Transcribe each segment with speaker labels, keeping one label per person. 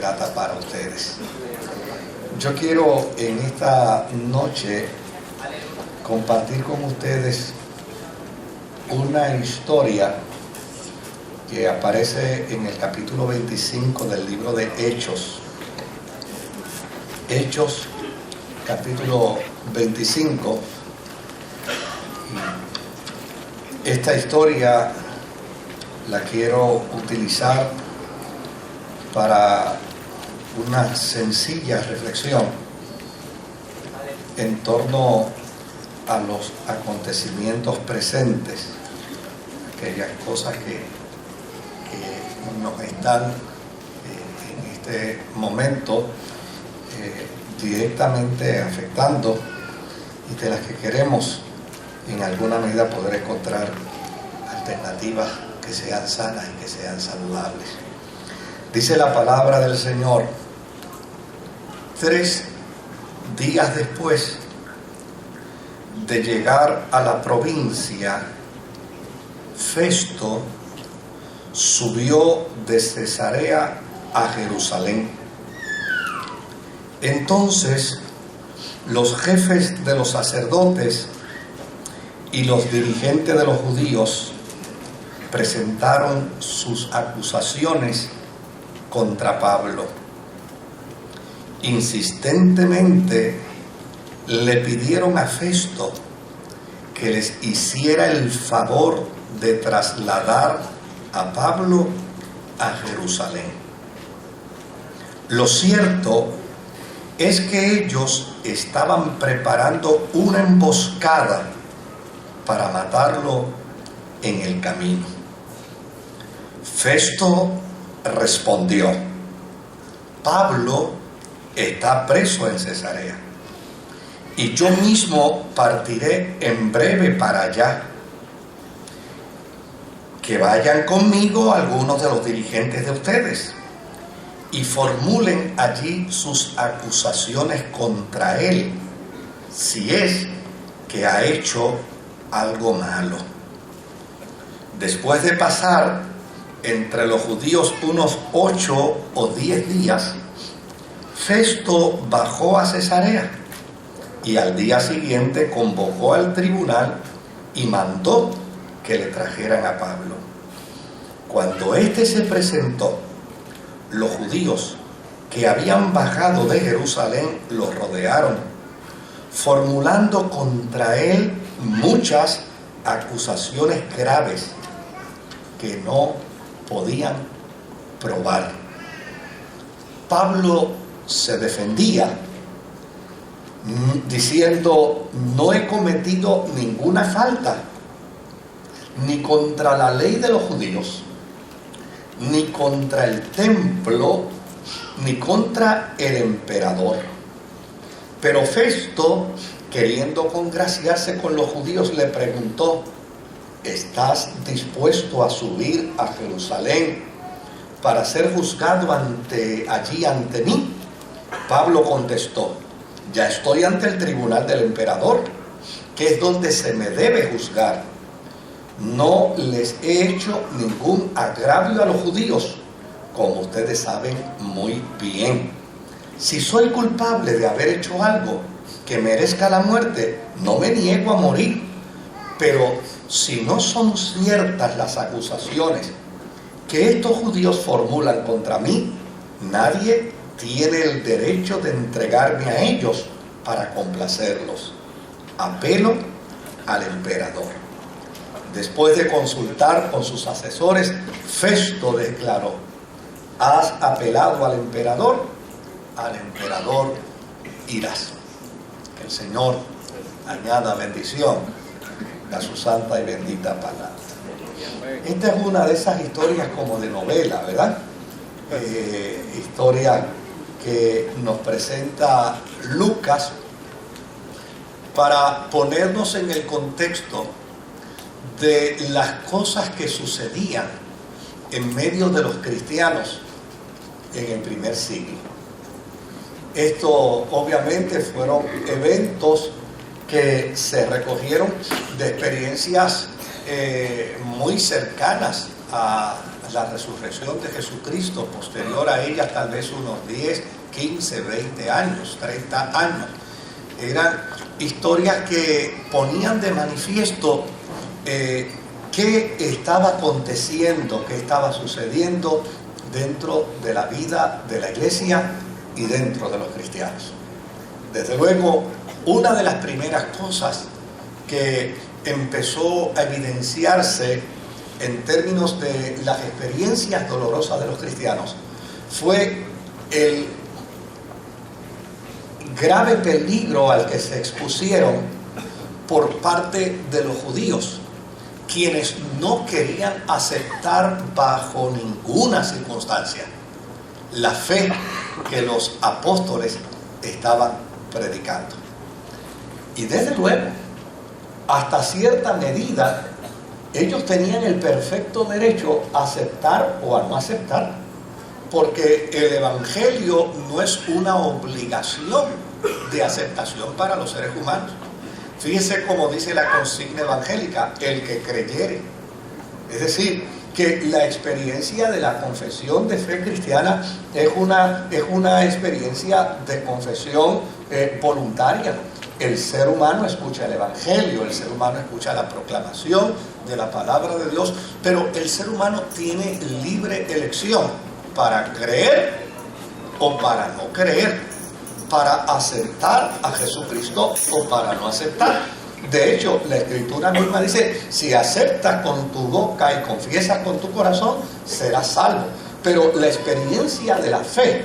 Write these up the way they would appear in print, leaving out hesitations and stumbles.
Speaker 1: grata para ustedes. Yo quiero en esta noche compartir con ustedes una historia que aparece en el capítulo 25 del libro de Hechos. Hechos, capítulo 25. Esta historia la quiero utilizar para una sencilla reflexión en torno a los acontecimientos presentes, aquellas cosas que nos están en este momento directamente afectando y de las que queremos en alguna medida poder encontrar alternativas que sean sanas y que sean saludables. Dice la palabra del Señor: 3 días después de llegar a la provincia, Festo subió de Cesarea a Jerusalén. Entonces los jefes de los sacerdotes y los dirigentes de los judíos presentaron sus acusaciones contra Pablo. Insistentemente le pidieron a Festo que les hiciera el favor de trasladar a Pablo a Jerusalén. Lo cierto es que ellos estaban preparando una emboscada para matarlo en el camino. Festo respondió: Pablo está preso en Cesarea y yo mismo partiré en breve para allá. Que vayan conmigo algunos de los dirigentes de ustedes y formulen allí sus acusaciones contra él, si es que ha hecho algo malo. Después de pasar entre los judíos unos 8 o 10 días, Festo bajó a Cesarea y al día siguiente convocó al tribunal y mandó que le trajeran a Pablo. Cuando éste se presentó, los judíos que habían bajado de Jerusalén lo rodearon, formulando contra él muchas acusaciones graves que no podían probar. Pablo se defendía diciendo: no he cometido ninguna falta, ni contra la ley de los judíos, ni contra el templo, ni contra el emperador. Pero Festo, queriendo congraciarse con los judíos, le preguntó: ¿estás dispuesto a subir a Jerusalén para ser juzgado allí ante mí? Pablo contestó: ya estoy ante el tribunal del emperador, que es donde se me debe juzgar. No les he hecho ningún agravio a los judíos, como ustedes saben muy bien. Si soy culpable de haber hecho algo que merezca la muerte, no me niego a morir. Pero si no son ciertas las acusaciones que estos judíos formulan contra mí, nadie tiene el derecho de entregarme a ellos para complacerlos. Apelo al emperador. Después de consultar con sus asesores, Festo declaró: ¿has apelado al emperador? Al emperador irás. Que el Señor añada bendición a su santa y bendita palabra. Esta es una de esas historias como de novela, ¿verdad? Historia que nos presenta Lucas para ponernos en el contexto de las cosas que sucedían en medio de los cristianos en el primer siglo. Esto obviamente fueron eventos que se recogieron de experiencias muy cercanas a la resurrección de Jesucristo, posterior a ella tal vez unos 10, 15, 20 años, 30 años. Eran historias que ponían de manifiesto qué estaba aconteciendo, qué estaba sucediendo dentro de la vida de la iglesia y dentro de los cristianos. Desde luego, una de las primeras cosas que empezó a evidenciarse en términos de las experiencias dolorosas de los cristianos fue el grave peligro al que se expusieron por parte de los judíos, quienes no querían aceptar bajo ninguna circunstancia la fe que los apóstoles estaban predicando. Y desde luego, hasta cierta medida, ellos tenían el perfecto derecho a aceptar o a no aceptar, porque el evangelio no es una obligación de aceptación para los seres humanos. Fíjese cómo dice la consigna evangélica: el que creyere. Es decir, que la experiencia de la confesión de fe cristiana es una experiencia de confesión voluntaria. El ser humano escucha el evangelio, el ser humano escucha la proclamación de la palabra de Dios, pero el ser humano tiene libre elección para creer o para no creer, para aceptar a Jesucristo o para no aceptar. De hecho, la Escritura misma dice: si aceptas con tu boca y confiesas con tu corazón, serás salvo. Pero la experiencia de la fe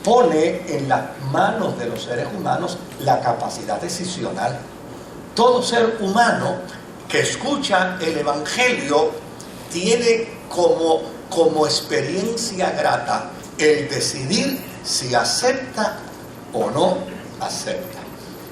Speaker 1: pone en las manos de los seres humanos la capacidad decisional. Todo ser humano que escucha el evangelio tiene como experiencia grata el decidir si acepta o no acepta.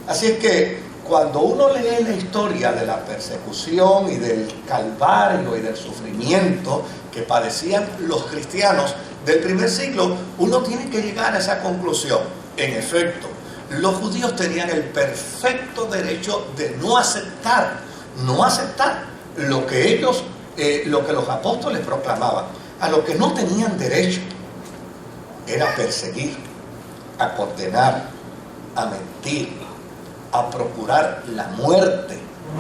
Speaker 1: Así es que cuando uno lee la historia de la persecución y del calvario y del sufrimiento que padecían los cristianos del primer siglo, uno tiene que llegar a esa conclusión. En efecto, los judíos tenían el perfecto derecho de no aceptar lo que los apóstoles proclamaban. A lo que no tenían derecho era perseguir, a condenar, a mentir, a procurar la muerte,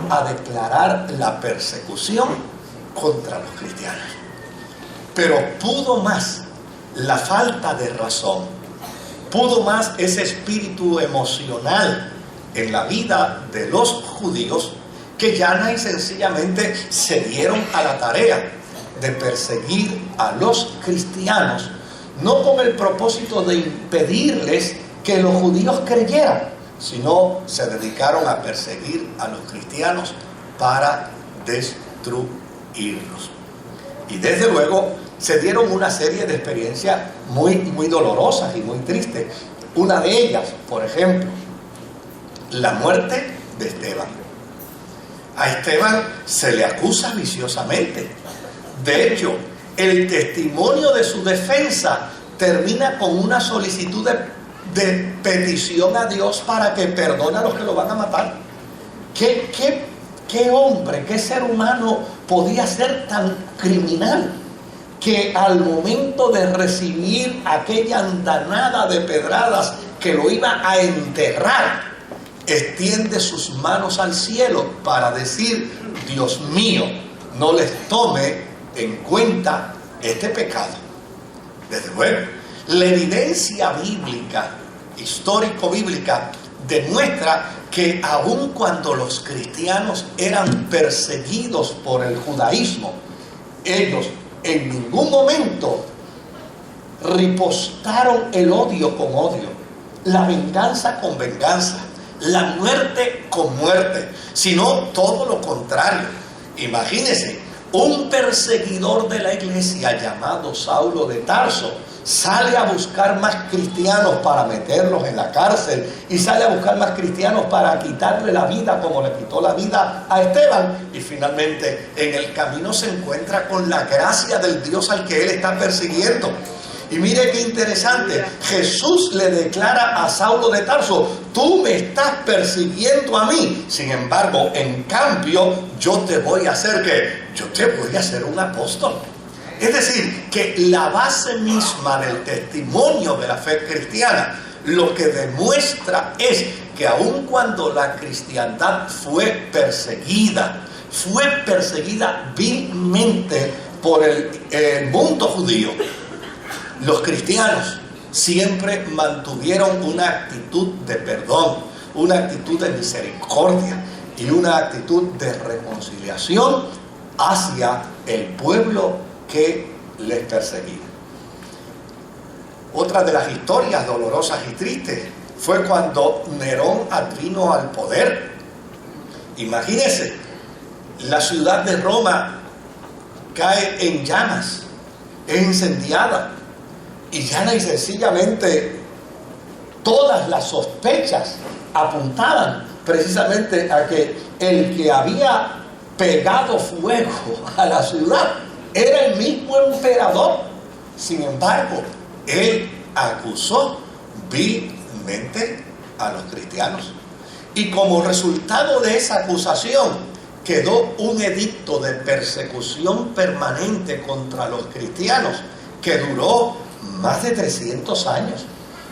Speaker 1: a declarar la persecución contra los cristianos. Pero pudo más la falta de razón, pudo más ese espíritu emocional en la vida de los judíos, que llana y sencillamente se dieron a la tarea de perseguir a los cristianos, no con el propósito de impedirles que los judíos creyeran, sino se dedicaron a perseguir a los cristianos para destruirlos. Y desde luego se dieron una serie de experiencias muy dolorosas y muy tristes. Una de ellas, por ejemplo, la muerte de Esteban. A Esteban se le acusa viciosamente. De hecho, el testimonio de su defensa termina con una solicitud de petición a Dios para que perdone a los que lo van a matar. ¿Qué hombre, qué ser humano podía ser tan criminal que al momento de recibir aquella andanada de pedradas que lo iba a enterrar, extiende sus manos al cielo para decir: Dios mío, no les tome en cuenta este pecado? Desde luego, la evidencia bíblica, histórico-bíblica, demuestra que aun cuando los cristianos eran perseguidos por el judaísmo, ellos en ningún momento ripostaron el odio con odio, la venganza con venganza, la muerte con muerte, sino todo lo contrario. Imagínense, un perseguidor de la iglesia llamado Saulo de Tarso sale a buscar más cristianos para meterlos en la cárcel, y sale a buscar más cristianos para quitarle la vida como le quitó la vida a Esteban, y finalmente en el camino se encuentra con la gracia del Dios al que él está persiguiendo. Y mire qué interesante, Jesús le declara a Saulo de Tarso: tú me estás persiguiendo a mí, sin embargo, en cambio, yo te voy a hacer un apóstol. Es decir, que la base misma del testimonio de la fe cristiana lo que demuestra es que aun cuando la cristiandad fue perseguida vilmente por el mundo judío, los cristianos siempre mantuvieron una actitud de perdón, una actitud de misericordia y una actitud de reconciliación hacia el pueblo que les perseguía. Otra de las historias dolorosas y tristes fue cuando Nerón vino al poder. Imagínense, la ciudad de Roma cae en llamas, es incendiada, y llana y sencillamente todas las sospechas apuntaban precisamente a que el que había pegado fuego a la ciudad era el mismo emperador. Sin embargo, él acusó vilmente a los cristianos, y como resultado de esa acusación quedó un edicto de persecución permanente contra los cristianos que duró más de 300 años,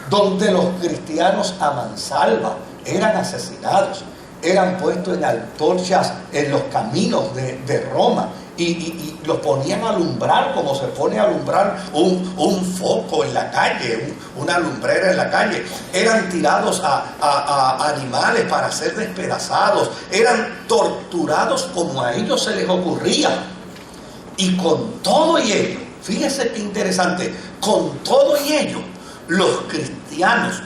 Speaker 1: donde los cristianos a mansalva eran asesinados, eran puestos en antorchas en los caminos de Roma, y los ponían a alumbrar como se pone a alumbrar un foco en la calle, una lumbrera en la calle. Eran tirados a animales para ser despedazados, eran torturados como a ellos se les ocurría. Y con todo y ello, fíjese qué interesante, con todo y ello, los cristianos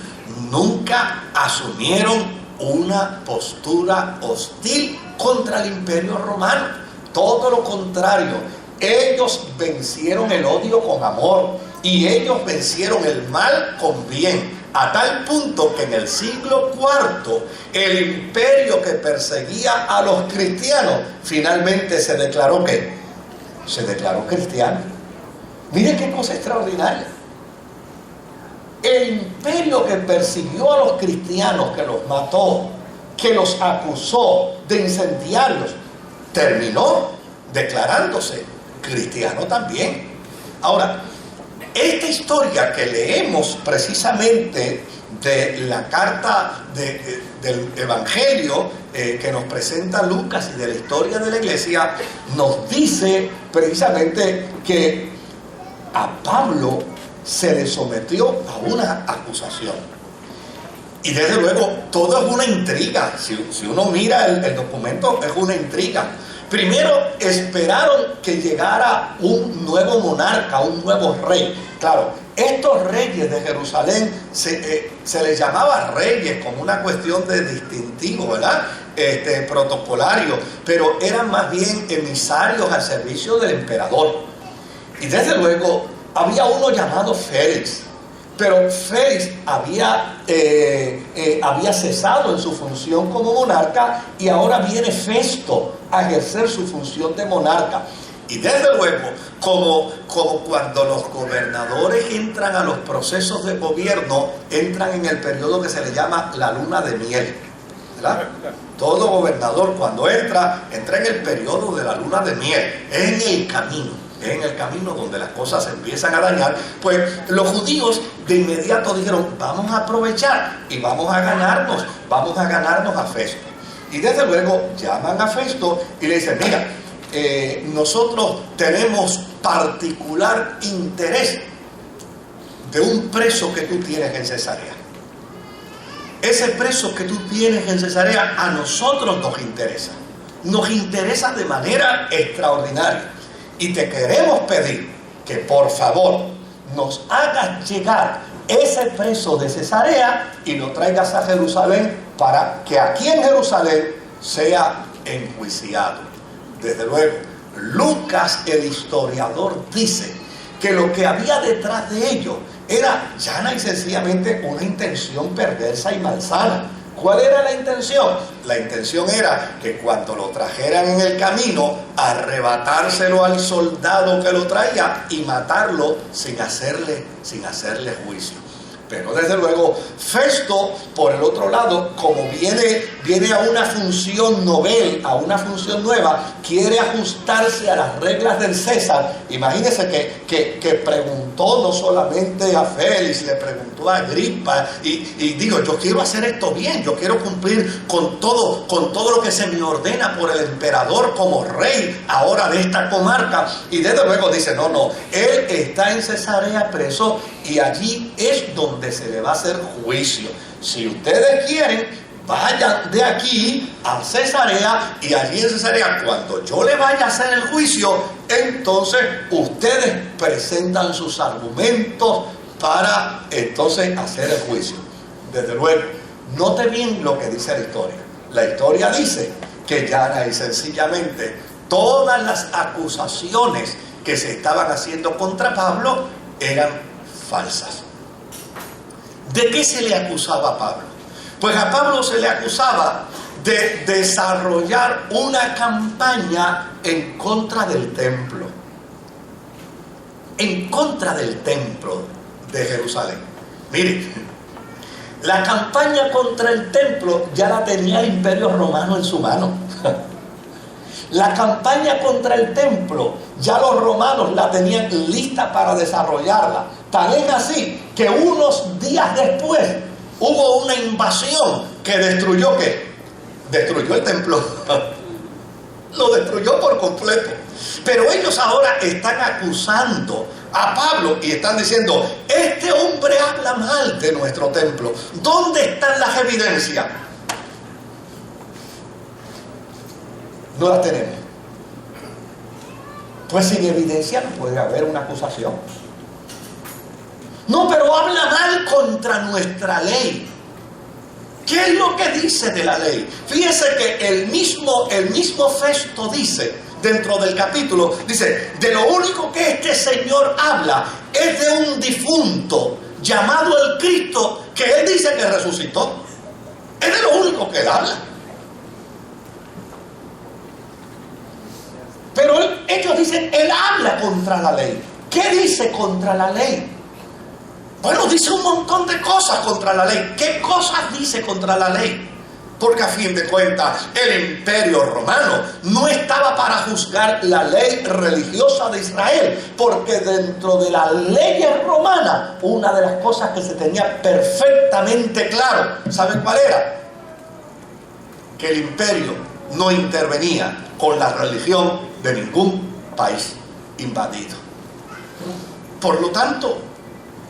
Speaker 1: nunca asumieron una postura hostil contra el Imperio Romano. Todo lo contrario, ellos vencieron el odio con amor, y ellos vencieron el mal con bien, a tal punto que en el siglo IV el imperio que perseguía a los cristianos finalmente se declaró ¿qué? Se declaró cristiano. Miren qué cosa extraordinaria. El imperio que persiguió a los cristianos, que los mató, que los acusó de incendiarlos, terminó declarándose cristiano también. Ahora, esta historia que leemos precisamente de la carta del Evangelio que nos presenta Lucas y de la historia de la iglesia, nos dice precisamente que a Pablo se le sometió a una acusación. Y desde luego, todo es una intriga. Si uno mira el documento, es una intriga. Primero, esperaron que llegara un nuevo monarca, un nuevo rey. Claro, estos reyes de Jerusalén se les llamaba reyes como una cuestión de distintivo, ¿verdad? Protocolario, pero eran más bien emisarios al servicio del emperador. Y desde luego, había uno llamado Félix. Pero Félix había cesado en su función como monarca, y ahora viene Festo a ejercer su función de monarca. Y desde luego, como cuando los gobernadores entran a los procesos de gobierno, entran en el periodo que se le llama la luna de miel, ¿verdad? Todo gobernador cuando entra en el periodo de la luna de miel, es en el camino donde las cosas se empiezan a dañar. Pues los judíos de inmediato dijeron: vamos a aprovechar y vamos a ganarnos a Festo. Y desde luego llaman a Festo y le dicen: mira, nosotros tenemos particular interés de un preso que tú tienes en Cesarea. Ese preso que tú tienes en Cesarea a nosotros nos interesa de manera extraordinaria. Y te queremos pedir que por favor nos hagas llegar ese preso de Cesarea y lo traigas a Jerusalén, para que aquí en Jerusalén sea enjuiciado. Desde luego, Lucas, el historiador, dice que lo que había detrás de ello era llana y sencillamente una intención perversa y malsana. ¿Cuál era la intención? La intención era que cuando lo trajeran en el camino, arrebatárselo al soldado que lo traía y matarlo sin hacerle juicio. Pero desde luego, Festo, por el otro lado, como viene a una función novel, a una función nueva, quiere ajustarse a las reglas del César. Imagínense que preguntó no solamente a Félix, le preguntó a Agripa, y digo, yo quiero hacer esto bien, yo quiero cumplir con todo lo que se me ordena por el emperador como rey ahora de esta comarca. Y desde luego dice, no, él está en Cesarea preso, y allí es donde se le va a hacer juicio. Si ustedes quieren, vayan de aquí a Cesarea, y allí en Cesarea, cuando yo le vaya a hacer el juicio, entonces ustedes presentan sus argumentos para entonces hacer el juicio. Desde luego, note bien lo que dice la historia. La historia dice que llana y sencillamente todas las acusaciones que se estaban haciendo contra Pablo eran falsas. ¿De qué se le acusaba a Pablo? Pues a Pablo se le acusaba de desarrollar una campaña en contra del templo. En contra del templo de Jerusalén. Miren, la campaña contra el templo ya la tenía el Imperio Romano en su mano. La campaña contra el templo ya los romanos la tenían lista para desarrollarla. Tan es así que unos días después hubo una invasión que destruyó ¿qué? Destruyó el templo. Lo destruyó por completo. Pero ellos ahora están acusando a Pablo y están diciendo, este hombre habla mal de nuestro templo. ¿Dónde están las evidencias? No las tenemos. Pues sin evidencia no puede haber una acusación. No, pero habla mal contra nuestra ley. ¿Qué es lo que dice de la ley? Fíjese que el mismo Festo dice, dentro del capítulo, dice, de lo único que este señor habla es de un difunto llamado el Cristo, que él dice que resucitó. Es de lo único que él habla. Pero ellos dicen, él habla contra la ley. ¿Qué dice contra la ley? Bueno, dice un montón de cosas contra la ley. ¿Qué cosas dice contra la ley? Porque a fin de cuentas, el Imperio Romano no estaba para juzgar la ley religiosa de Israel, porque dentro de las leyes romanas, una de las cosas que se tenía perfectamente claro, ¿saben cuál era? Que el imperio no intervenía con la religión de ningún país invadido. Por lo tanto,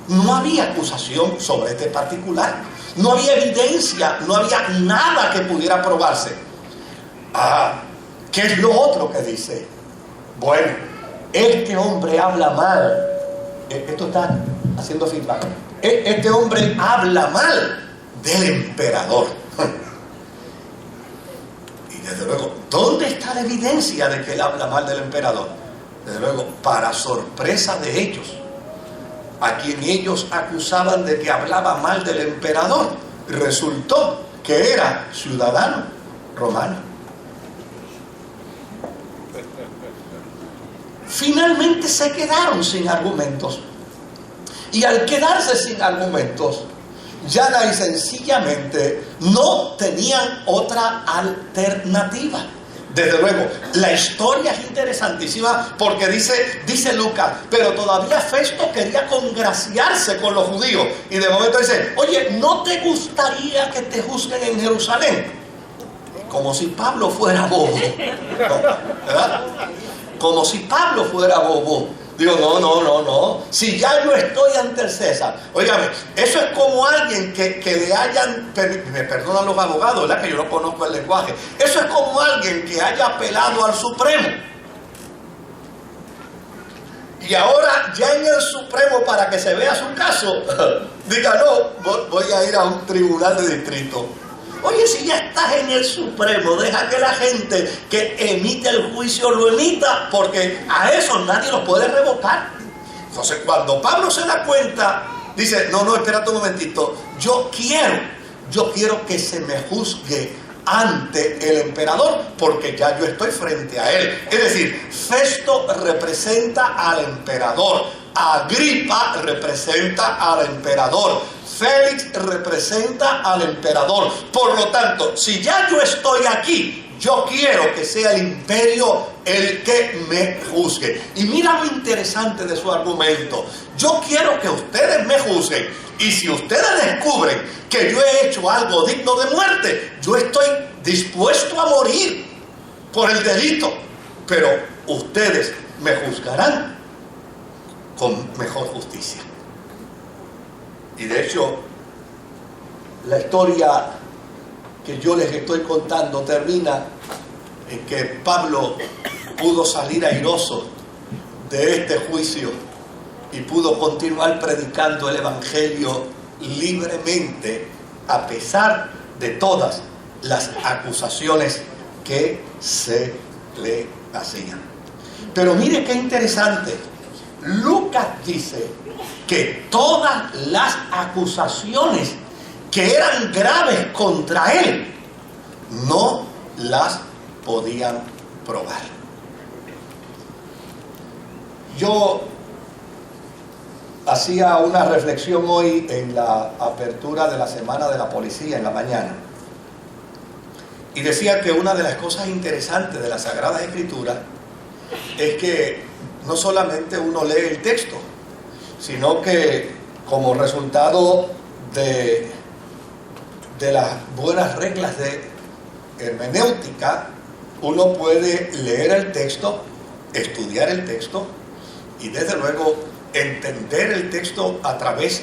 Speaker 1: no había acusación sobre este particular. No había evidencia, no había nada que pudiera probarse. ¿Qué es lo otro que dice? Bueno, este hombre habla mal. Esto está haciendo feedback. Este hombre habla mal del emperador. Y desde luego, ¿dónde está la evidencia de que él habla mal del emperador? Desde luego, para sorpresa de ellos, a quien ellos acusaban de que hablaba mal del emperador, resultó que era ciudadano romano. Finalmente se quedaron sin argumentos. Y al quedarse sin argumentos, llana y sencillamente no tenían otra alternativa. Desde luego, la historia es interesantísima porque dice Lucas, pero todavía Festo quería congraciarse con los judíos. Y de momento dice, oye, ¿no te gustaría que te juzguen en Jerusalén? Como si Pablo fuera bobo. ¿Verdad? Como si Pablo fuera bobo. Digo, no. Si ya yo estoy ante el César. Óigame, eso es como alguien que le hayan, me perdonan los abogados, ¿verdad? Que yo no conozco el lenguaje. Eso es como alguien que haya apelado al Supremo. Y ahora ya en el Supremo, para que se vea su caso, diga, no, voy a ir a un tribunal de distrito. Oye, si ya estás en el Supremo, deja que la gente que emite el juicio lo emita, porque a eso nadie lo puede revocar. Entonces, cuando Pablo se da cuenta, dice, no, espérate un momentito, yo quiero que se me juzgue ante el emperador, porque ya yo estoy frente a él. Es decir, Festo representa al emperador, Agripa representa al emperador, Félix representa al emperador. Por lo tanto, si ya yo estoy aquí, yo quiero que sea el imperio el que me juzgue. Y mira lo interesante de su argumento. Yo quiero que ustedes me juzguen. Y si ustedes descubren que yo he hecho algo digno de muerte, yo estoy dispuesto a morir por el delito. Pero ustedes me juzgarán con mejor justicia. Y de hecho, la historia que yo les estoy contando termina en que Pablo pudo salir airoso de este juicio y pudo continuar predicando el evangelio libremente a pesar de todas las acusaciones que se le hacían. Pero mire qué interesante, Lucas dice que todas las acusaciones que eran graves contra él, no las podían probar. Yo hacía una reflexión hoy en la apertura de la Semana de la Policía en la mañana, y decía que una de las cosas interesantes de las Sagradas Escrituras es que no solamente uno lee el texto, sino que como resultado de las buenas reglas de hermenéutica, uno puede leer el texto, estudiar el texto y desde luego entender el texto a través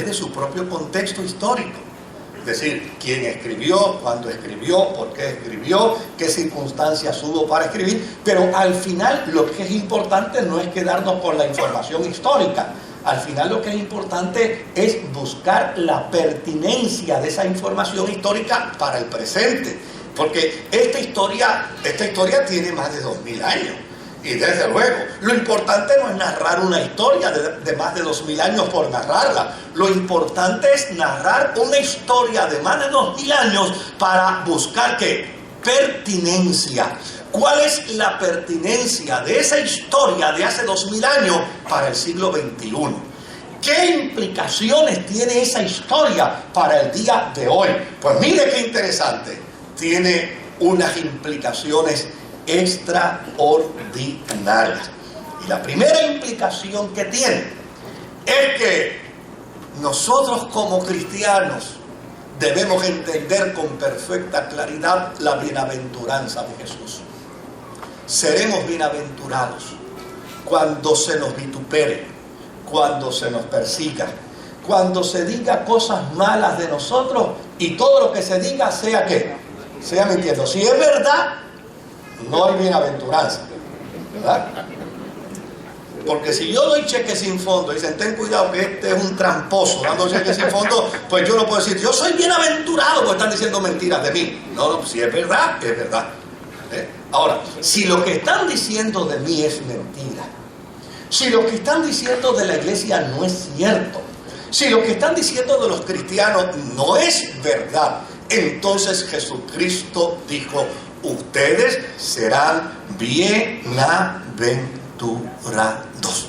Speaker 1: de su propio contexto histórico. Es decir, quién escribió, cuándo escribió, por qué escribió, qué circunstancias hubo para escribir. Pero al final lo que es importante no es quedarnos con la información histórica. Al final lo que es importante es buscar la pertinencia de esa información histórica para el presente. Porque esta historia tiene más de 2000 años. Y desde luego, lo importante no es narrar una historia de más de 2000 años por narrarla. Lo importante es narrar una historia de más de 2000 años para buscar ¿qué? Pertinencia. ¿Cuál es la pertinencia de esa historia de hace 2000 años para el siglo XXI? ¿Qué implicaciones tiene esa historia para el día de hoy? Pues mire qué interesante. Tiene unas implicaciones extraordinarias. Y la primera implicación que tiene es que nosotros como cristianos debemos entender con perfecta claridad la bienaventuranza de Jesús. Seremos bienaventurados cuando se nos vitupere, cuando se nos persiga, cuando se diga cosas malas de nosotros y todo lo que se diga sea ¿qué? Sea mintiendo. Si es verdad, no hay bienaventuranza, ¿verdad? Porque si yo doy cheque sin fondo y dicen, ten cuidado que este es un tramposo dando cheque sin fondo, pues yo no puedo decir, yo soy bienaventurado porque están diciendo mentiras de mí. No, si es verdad, es verdad. Ahora, si lo que están diciendo de mí es mentira, si lo que están diciendo de la iglesia no es cierto, si lo que están diciendo de los cristianos no es verdad, entonces Jesucristo dijo, ustedes serán bienaventurados.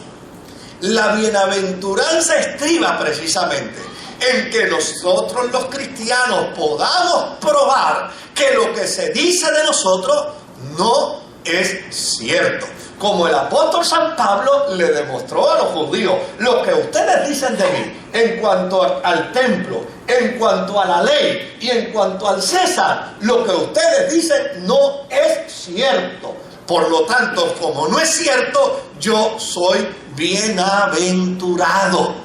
Speaker 1: La bienaventuranza estriba precisamente en que nosotros los cristianos podamos probar que lo que se dice de nosotros no es cierto. Como el apóstol San Pablo le demostró a los judíos, lo que ustedes dicen de mí en cuanto al templo, en cuanto a la ley y en cuanto al César, lo que ustedes dicen no es cierto. Por lo tanto, como no es cierto, yo soy bienaventurado.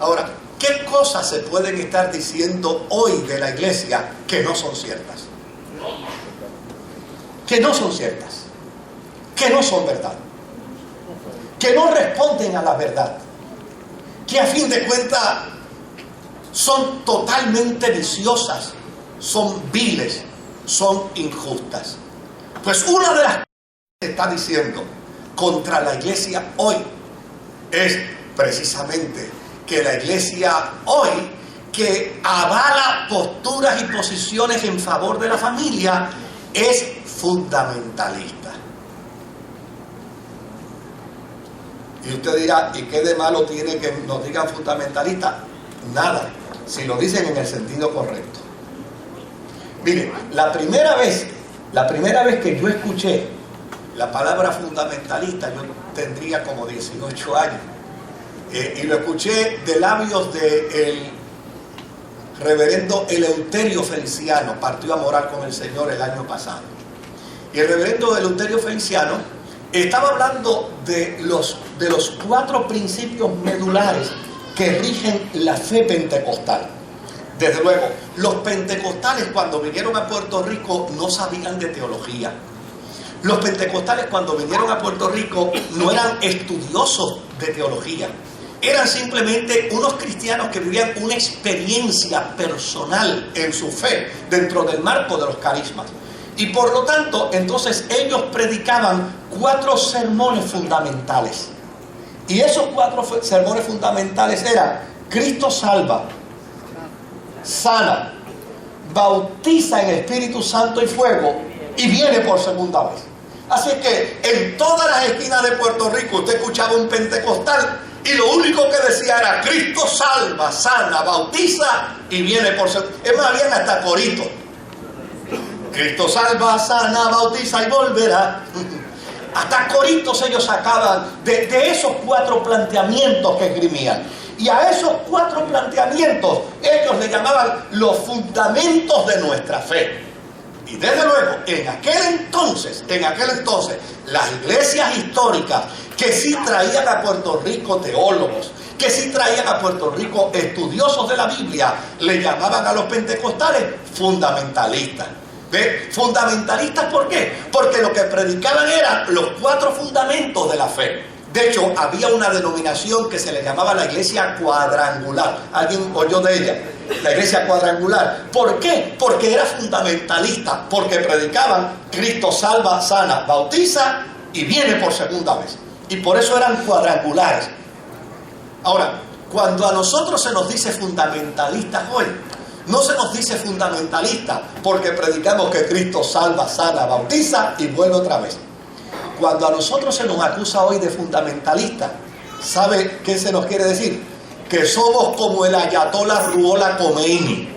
Speaker 1: Ahora, ¿qué cosas se pueden estar diciendo hoy de la iglesia que no son ciertas? Que no son ciertas. Que no son verdad, que no responden a la verdad, que a fin de cuentas son totalmente viciosas, son viles, son injustas. Pues una de las cosas que se está diciendo contra la iglesia hoy es precisamente que la iglesia hoy que avala posturas y posiciones en favor de la familia es fundamentalista. Y usted dirá, ¿y qué de malo tiene que nos digan fundamentalista? Nada, si lo dicen en el sentido correcto. Mire, la primera vez que yo escuché la palabra fundamentalista, yo tendría como 18 años. Y lo escuché de labios del reverendo Eleuterio Feliciano, partió a morar con el Señor el año pasado. Y el reverendo Eleuterio Feliciano estaba hablando de los 4 principios medulares que rigen la fe pentecostal. Desde luego, los pentecostales cuando vinieron a Puerto Rico no sabían de teología. Los pentecostales cuando vinieron a Puerto Rico no eran estudiosos de teología. Eran simplemente unos cristianos que vivían una experiencia personal en su fe dentro del marco de los carismas. Y por lo tanto, entonces ellos predicaban 4 sermones fundamentales. Y esos 4 sermones fundamentales eran: Cristo salva, sana, bautiza en Espíritu Santo y fuego y viene por segunda vez. Así que en todas las esquinas de Puerto Rico usted escuchaba un pentecostal y lo único que decía era: Cristo salva, sana, bautiza y viene por segunda vez. Es más, habían hasta coritos. Cristo salva, sana, bautiza y volverá. Hasta coritos ellos sacaban de esos 4 planteamientos que esgrimían. Y a esos 4 planteamientos ellos le llamaban los fundamentos de nuestra fe. Y desde luego, en aquel entonces, las iglesias históricas que sí traían a Puerto Rico teólogos, que sí traían a Puerto Rico estudiosos de la Biblia, le llamaban a los pentecostales fundamentalistas. ¿Ve? Fundamentalistas, ¿por qué? Porque lo que predicaban eran los 4 fundamentos de la fe. De hecho, había una denominación que se le llamaba la iglesia cuadrangular. ¿Alguien oyó de ella? La iglesia cuadrangular. ¿Por qué? Porque era fundamentalista, porque predicaban Cristo salva, sana, bautiza y viene por segunda vez. Y por eso eran cuadrangulares. Ahora, cuando a nosotros se nos dice fundamentalistas hoy, no se nos dice fundamentalista porque predicamos que Cristo salva, sana, bautiza y vuelve otra vez. Cuando a nosotros se nos acusa hoy de fundamentalista, ¿sabe qué se nos quiere decir? Que somos como el Ayatollah Ruhollah Khomeini.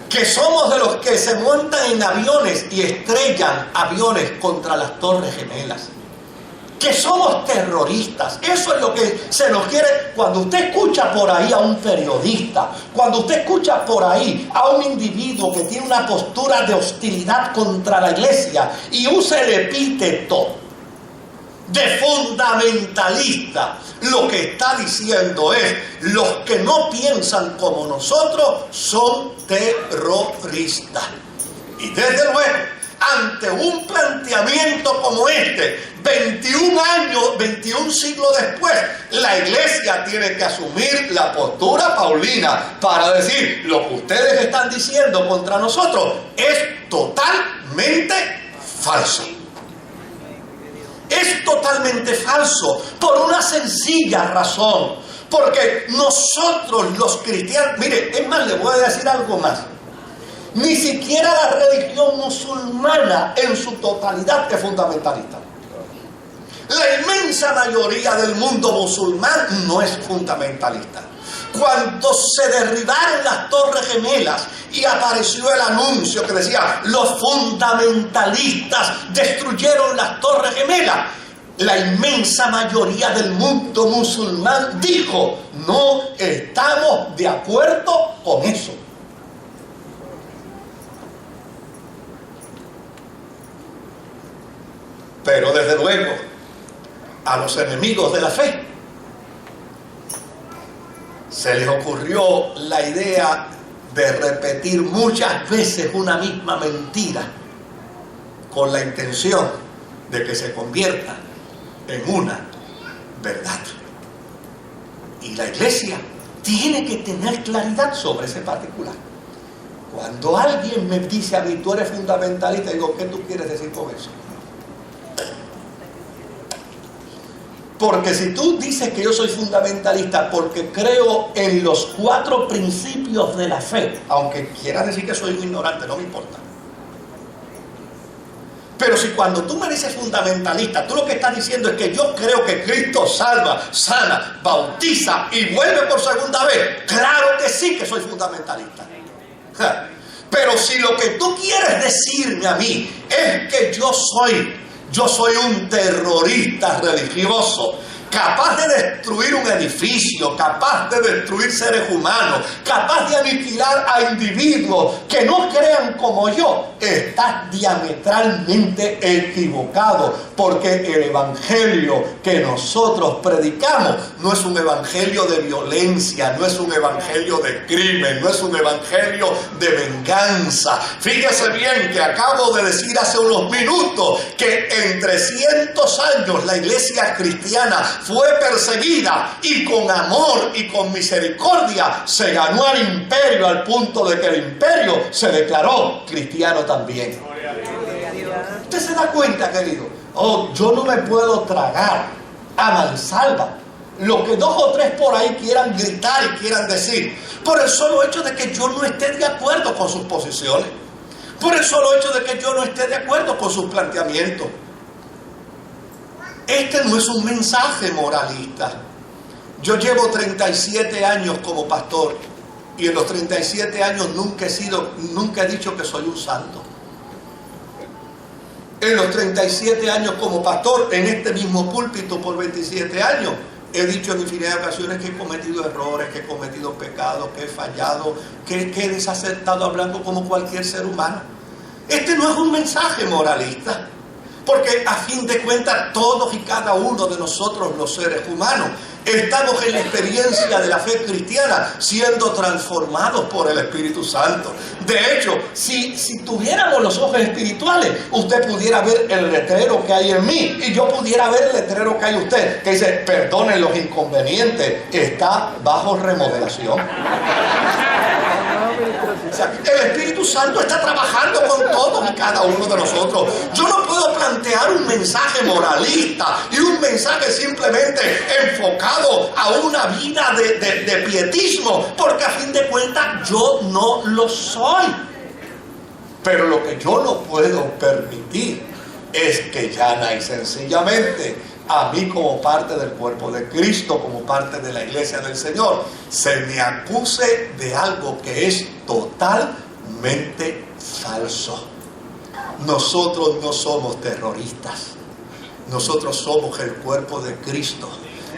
Speaker 1: Que somos de los que se montan en aviones y estrellan aviones contra las Torres Gemelas. Que somos terroristas. Eso es lo que se nos quiere. Cuando usted escucha por ahí a un periodista, cuando usted escucha por ahí a un individuo que tiene una postura de hostilidad contra la iglesia y usa el epíteto de fundamentalista, lo que está diciendo es: los que no piensan como nosotros son terroristas. Y desde luego, ante un planteamiento como este, 21 siglos después, la iglesia tiene que asumir la postura paulina para decir: lo que ustedes están diciendo contra nosotros es totalmente falso. Es totalmente falso por una sencilla razón. Porque nosotros los cristianos, mire, es más, le voy a decir algo más. Ni siquiera la religión musulmana en su totalidad es fundamentalista. La inmensa mayoría del mundo musulmán no es fundamentalista. Cuando se derribaron las Torres Gemelas y apareció el anuncio que decía: los fundamentalistas destruyeron las Torres Gemelas, la inmensa mayoría del mundo musulmán dijo: no estamos de acuerdo con eso. Pero desde luego, a los enemigos de la fe se les ocurrió la idea de repetir muchas veces una misma mentira con la intención de que se convierta en una verdad. Y la iglesia tiene que tener claridad sobre ese particular. Cuando alguien me dice a mí: tú eres fundamentalista, digo: ¿qué tú quieres decir con eso? Porque si tú dices que yo soy fundamentalista porque creo en los 4 principios de la fe, aunque quieras decir que soy un ignorante, no me importa. Pero si cuando tú me dices fundamentalista, tú lo que estás diciendo es que yo creo que Cristo salva, sana, bautiza y vuelve por segunda vez, claro que sí que soy fundamentalista. Pero si lo que tú quieres decirme a mí es que yo soy un terrorista religioso, capaz de destruir un edificio, capaz de destruir seres humanos, capaz de aniquilar a individuos que no crean como yo, estás diametralmente equivocado, porque el evangelio que nosotros predicamos no es un evangelio de violencia, no es un evangelio de crimen, no es un evangelio de venganza. Fíjese bien que acabo de decir hace unos minutos que en 300 años la iglesia cristiana fue perseguida y con amor y con misericordia se ganó al imperio, al punto de que el imperio se declaró cristiano también. ¿Usted se da cuenta, querido? Yo no me puedo tragar a mansalva lo que 2 o 3 por ahí quieran gritar y quieran decir, por el solo hecho de que yo no esté de acuerdo con sus posiciones, por el solo hecho de que yo no esté de acuerdo con sus planteamientos. Este no es un mensaje moralista. Yo llevo 37 años como pastor y en los 37 años nunca he dicho que soy un santo. En los 37 años como pastor, en este mismo púlpito por 27 años, he dicho en infinidad de ocasiones que he cometido errores, que he cometido pecados, que he fallado, que he desacertado hablando como cualquier ser humano. Este no es un mensaje moralista. Porque a fin de cuentas todos y cada uno de nosotros los seres humanos estamos en la experiencia de la fe cristiana siendo transformados por el Espíritu Santo. De hecho, si tuviéramos los ojos espirituales, usted pudiera ver el letrero que hay en mí y yo pudiera ver el letrero que hay en usted, que dice, perdonen los inconvenientes, está bajo remodelación. O sea, el Espíritu Santo está trabajando con todos y cada uno de nosotros. Yo no puedo plantear un mensaje moralista y un mensaje simplemente enfocado a una vida de pietismo, porque a fin de cuentas yo no lo soy. Pero lo que yo no puedo permitir es que llana y sencillamente a mí como parte del cuerpo de Cristo, como parte de la iglesia del Señor, se me acuse de algo que es totalmente falso. Nosotros no somos terroristas. Nosotros somos el cuerpo de Cristo,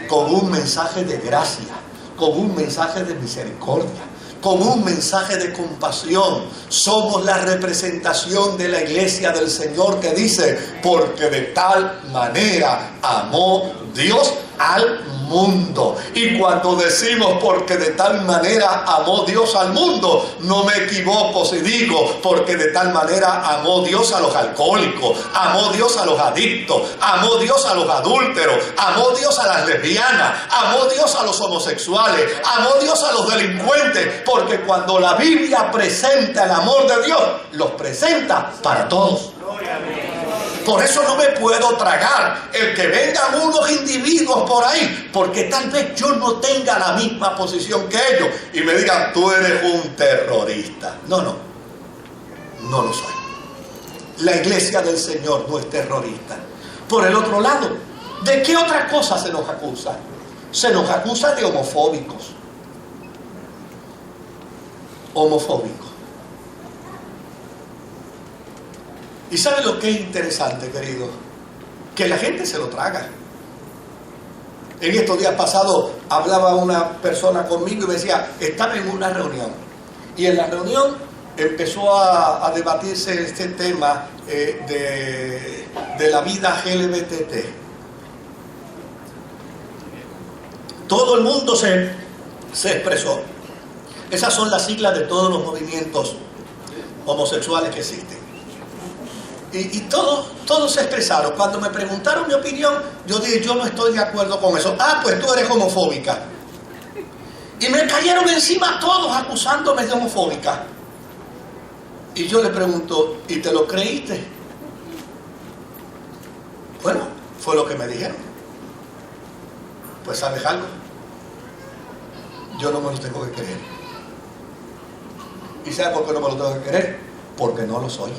Speaker 1: con un mensaje de gracia, con un mensaje de misericordia, con un mensaje de compasión. Somos la representación de la iglesia del Señor que dice, porque de tal manera amó Dios al mundo. Y cuando decimos porque de tal manera amó Dios al mundo, no me equivoco si digo porque de tal manera amó Dios a los alcohólicos, amó Dios a los adictos, amó Dios a los adúlteros, amó Dios a las lesbianas, amó Dios a los homosexuales, amó Dios a los delincuentes, porque cuando la Biblia presenta el amor de Dios, los presenta para todos. Por eso no me puedo tragar el que vengan unos individuos por ahí, porque tal vez yo no tenga la misma posición que ellos y me digan, tú eres un terrorista. No lo soy. La iglesia del Señor no es terrorista. Por el otro lado, ¿de qué otra cosa se nos acusa? Se nos acusa de homofóbicos. Homofóbicos. ¿Y sabe lo que es interesante, querido? Que la gente se lo traga. En estos días pasados hablaba una persona conmigo y me decía, estaba en una reunión. Y en la reunión empezó a debatirse este tema de la vida LGBT. Todo el mundo se expresó. Esas son las siglas de todos los movimientos homosexuales que existen. Y todos se expresaron. Cuando me preguntaron mi opinión, yo dije, yo no estoy de acuerdo con eso. Ah, pues tú eres homofóbica. Y me cayeron encima todos acusándome de homofóbica. Y yo le pregunto, ¿y te lo creíste? Bueno, fue lo que me dijeron. Pues ¿sabes algo? Yo no me lo tengo que creer. ¿Y sabes por qué no me lo tengo que creer? Porque no lo soy.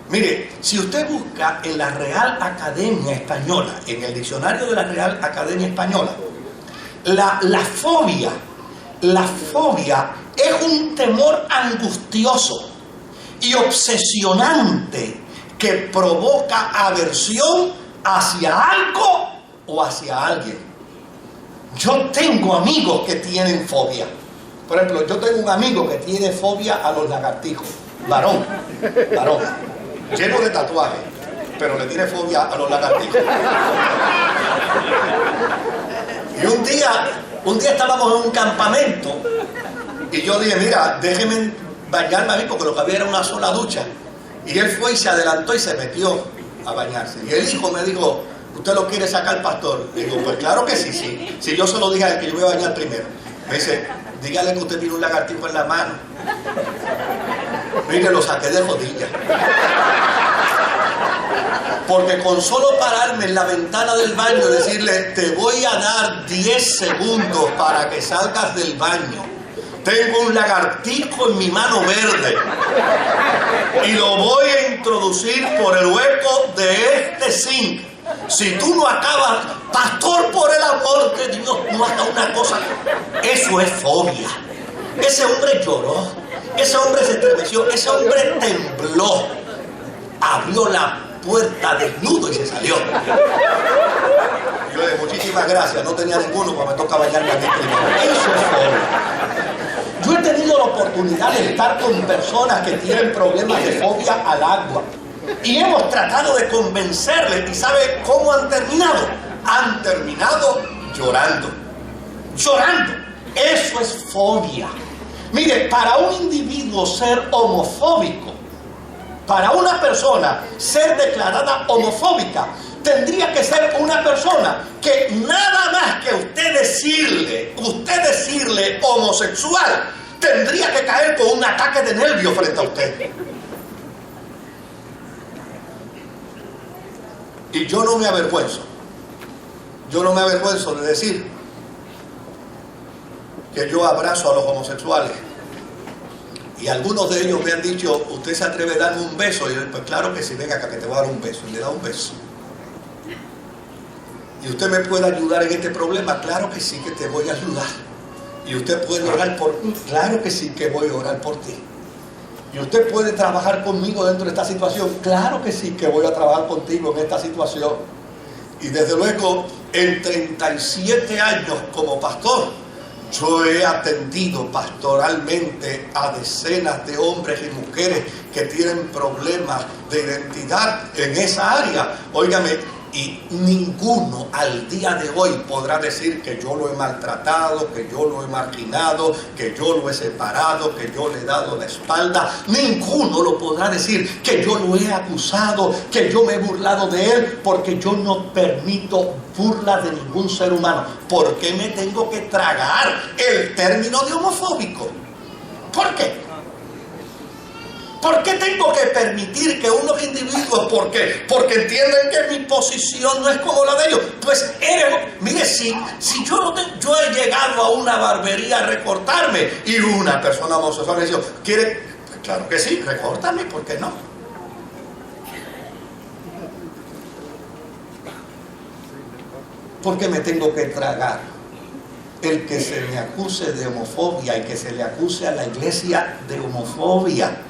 Speaker 1: Mire, si usted busca en la Real Academia Española, en el diccionario de la Real Academia Española, la fobia es un temor angustioso y obsesionante que provoca aversión hacia algo o hacia alguien. Yo tengo amigos que tienen fobia. Por ejemplo, yo tengo un amigo que tiene fobia a los lagartijos. Varón. Lleno de tatuajes, pero le tiene fobia a los lagartijos. Y un día estábamos en un campamento y yo dije, mira, déjeme bañarme a mí porque lo que había era una sola ducha. Y él fue y se adelantó y se metió a bañarse. Y el hijo me dijo, ¿usted lo quiere sacar, pastor? Y digo, pues claro que sí. Si yo se lo dije a él que yo me iba a bañar primero. Me dice, dígale que usted tiene un lagartijo en la mano. Mire, lo saqué de rodillas. Porque con solo pararme en la ventana del baño y decirle, te voy a dar 10 segundos para que salgas del baño. Tengo un lagartijo en mi mano verde y lo voy a introducir por el hueco de este zinc. Si tú no acabas, pastor, por el amor de Dios, no hagas una cosa. Eso es fobia. Ese hombre lloró, ese hombre se estremeció, ese hombre tembló, abrió la puerta desnudo y se salió. Yo le dije, muchísimas gracias, no tenía ninguno, pues me toca bañarme aquí primero. Eso es fobia. Yo he tenido la oportunidad de estar con personas que tienen problemas de fobia al agua y hemos tratado de convencerles. ¿Y sabe cómo han terminado? Han terminado llorando. Eso es fobia. Mire, para un individuo ser homofóbico, para una persona ser declarada homofóbica, tendría que ser una persona que nada más que usted decirle homosexual, tendría que caer con un ataque de nervios frente a usted. Y yo no me avergüenzo de decir que yo abrazo a los homosexuales. Y algunos de ellos me han dicho, ¿usted se atreve a darme un beso? Y yo, pues claro que sí, venga acá que te voy a dar un beso. Y le da un beso. ¿Y usted me puede ayudar en este problema? Claro que sí que te voy a ayudar. ¿Y usted puede orar por mí? Claro que sí que voy a orar por ti. ¿Y usted puede trabajar conmigo dentro de esta situación? Claro que sí que voy a trabajar contigo en esta situación. Y desde luego, en 37 años como pastor, yo he atendido pastoralmente a decenas de hombres y mujeres que tienen problemas de identidad en esa área. Óigame, y ninguno al día de hoy podrá decir que yo lo he maltratado, que yo lo he marginado, que yo lo he separado, que yo le he dado la espalda. Ninguno lo podrá decir que yo lo he acusado, que yo me he burlado de él, porque yo no permito burla de ningún ser humano. ¿Por qué me tengo que tragar el término de homofóbico? ¿Por qué? ¿Por qué tengo que permitir que unos individuos, porque entienden que mi posición no es como la de ellos? Pues mire, si yo he llegado a una barbería a recortarme y una persona homosexual me dice, ¿quiere? Pues claro que sí, recórtame, ¿por qué no? ¿Por qué me tengo que tragar el que se me acuse de homofobia y que se le acuse a la iglesia de homofobia?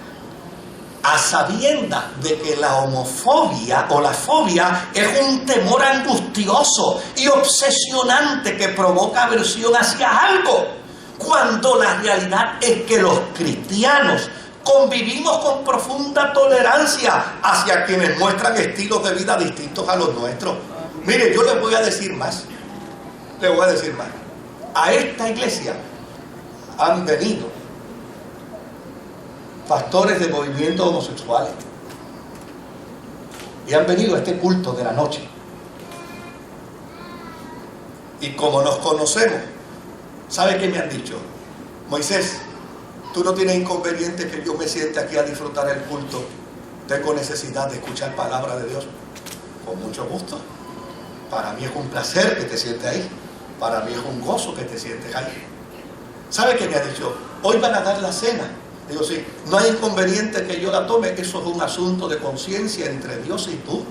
Speaker 1: A sabiendas de que la homofobia o la fobia es un temor angustioso y obsesionante que provoca aversión hacia algo, cuando la realidad es que los cristianos convivimos con profunda tolerancia hacia quienes muestran estilos de vida distintos a los nuestros. Mire, yo les voy a decir más. A esta iglesia han venido pastores de movimientos homosexuales y han venido a este culto de la noche, y como nos conocemos, ¿sabe qué me han dicho? Moisés, tú no tienes inconveniente que yo me siente aquí a disfrutar el culto, tengo necesidad de escuchar palabra de Dios. Con mucho gusto. Para mí es un placer que te sientes ahí. Para mí es un gozo que te sientes ahí. ¿Sabe qué me ha dicho? Hoy van a dar la cena. Digo, sí, no hay inconveniente que yo la tome. Eso es un asunto de conciencia entre Dios y tú.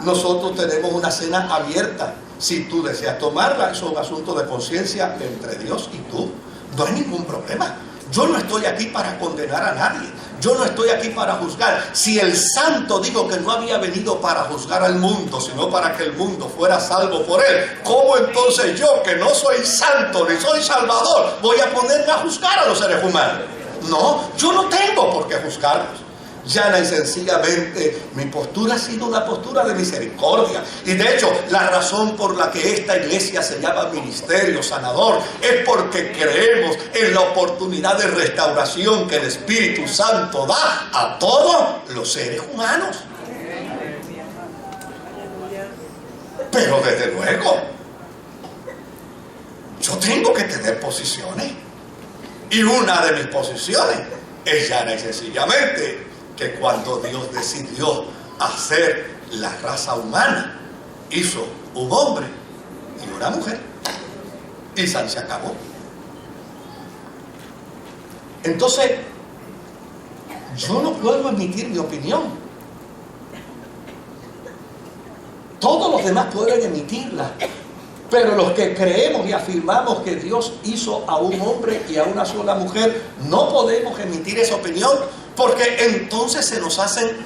Speaker 1: Nosotros tenemos una cena abierta. Si tú deseas tomarla, eso es un asunto de conciencia entre Dios y tú. No hay ningún problema. Yo no estoy aquí para condenar a nadie. Yo no estoy aquí para juzgar. Si el santo dijo que no había venido para juzgar al mundo, sino para que el mundo fuera salvo por él, ¿cómo entonces yo, que no soy santo ni soy salvador, voy a ponerme a juzgar a los seres humanos? No, yo no tengo por qué juzgarlos. Llana y sencillamente mi postura ha sido una postura de misericordia. Y de hecho, la razón por la que esta iglesia se llama Ministerio Sanador es porque creemos en la oportunidad de restauración que el Espíritu Santo da a todos los seres humanos. Pero desde luego, yo tengo que tener posiciones. Y una de mis posiciones es llana y sencillamente que cuando Dios decidió hacer la raza humana, hizo un hombre y una mujer. Y se acabó. Entonces, yo no puedo emitir mi opinión. Todos los demás pueden emitirla. Pero los que creemos y afirmamos que Dios hizo a un hombre y a una sola mujer, no podemos emitir esa opinión, porque entonces se nos hacen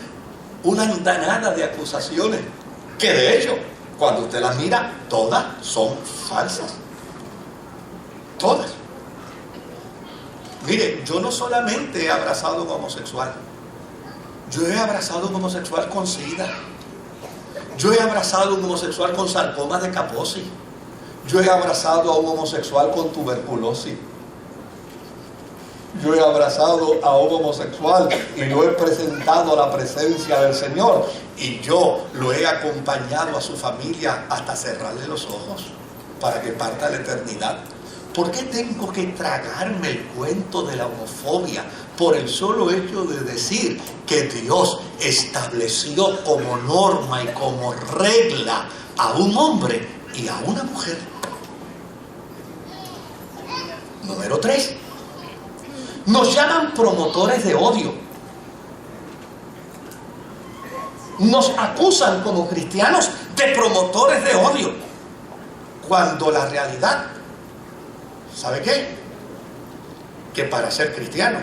Speaker 1: una andanada de acusaciones, que de hecho, cuando usted las mira, todas son falsas. Todas. Mire, yo no solamente he abrazado a un homosexual, yo he abrazado a un homosexual con SIDA, yo he abrazado a un homosexual con sarcoma de Kaposi, yo he abrazado a un homosexual con tuberculosis. Yo he abrazado a un homosexual y lo he presentado a la presencia del Señor. Y yo lo he acompañado a su familia hasta cerrarle los ojos para que parta la eternidad. ¿Por qué tengo que tragarme el cuento de la homofobia por el solo hecho de decir que Dios estableció como norma y como regla a un hombre y a una mujer? Número 3. Nos llaman promotores de odio. Nos acusan como cristianos de promotores de odio. Cuando la realidad, ¿sabe qué? Que para ser cristiano